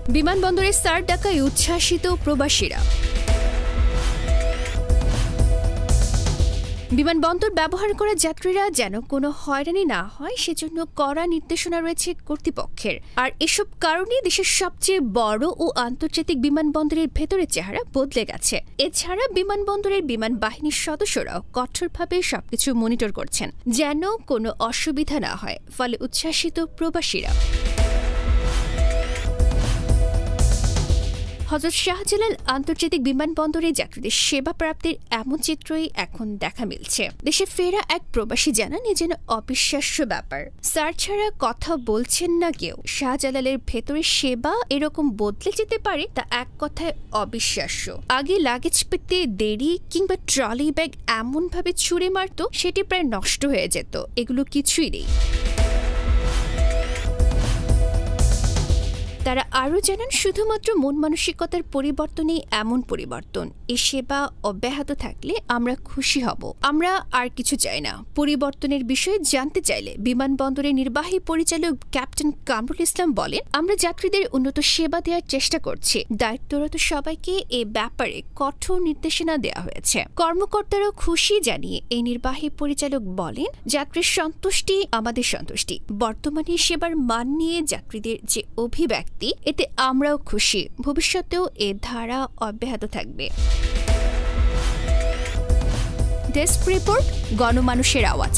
বিমানবন্দরে স্যার ডাকায় উচ্ছ্বাসিত প্রবাসীরা। বিমানবন্দর ব্যবহার করা যাত্রীরা যেন কোনো হয়রানি না হয় সেজন্য কড়া নির্দেশনা রয়েছে কর্তৃপক্ষের। আর এসব কারণে দেশের সবচেয়ে বড় ও আন্তর্জাতিক বিমানবন্দরের ভেতরের চেহারা বদলে গেছে। এছাড়া বিমানবন্দরের বিমান বাহিনীর সদস্যরাও কঠোরভাবে সবকিছু মনিটর করছেন যেন কোনো অসুবিধা না হয়, ফলে উচ্ছ্বাসিত প্রবাসীরা। হযরত শাহজালাল আন্তর্জাতিক বিমানবন্দরে যাত্রীদের সেবা প্রাপ্তির এমন চিত্রই এখন দেখা মিলছে। দেশে ফেরা এক প্রবাসী জানান, এ যেন অবিশ্বাস্য ব্যাপার। স্যার ছাড়া কথা বলছেন না কেউ। শাহজালালের ভেতরে সেবা এরকম বদলে যেতে পারে তা এক কথায় অবিশ্বাস্য। আগে লাগেজ পেতে দেরি কিংবা ট্রলি ব্যাগ এমনভাবে ছুঁড়ে মারত সেটি প্রায় নষ্ট হয়ে যেত। এগুলো কিছুই নেই। তারা আরও জানান, শুধুমাত্র মন মানসিকতার পরিবর্তনেই এমন পরিবর্তন। এ সেবা অব্যাহত থাকলে আমরা খুশি হব। আমরা আর কিছু চাই না। পরিবর্তনের বিষয়ে জানতে চাইলে বিমানবন্দরের নির্বাহী পরিচালক ক্যাপ্টেন কামরুল ইসলাম বলেন, আমরা যাত্রীদের উন্নত সেবা দেওয়ার চেষ্টা করছি। দায়িত্বরত সবাইকে এ ব্যাপারে কঠোর নির্দেশনা দেওয়া হয়েছে। কর্মকর্তারাও খুশি জানিয়ে এই নির্বাহী পরিচালক বলেন, যাত্রীর সন্তুষ্টি আমাদের সন্তুষ্টি। বর্তমানে সেবার মান নিয়ে যাত্রীদের যে অভিব্যক্তি, এতে আমরাও খুশি। ভবিষ্যতেও এ ধারা অব্যাহত থাকবে। ডেস্ক রিপোর্ট, গণমানুষের আওয়াজ।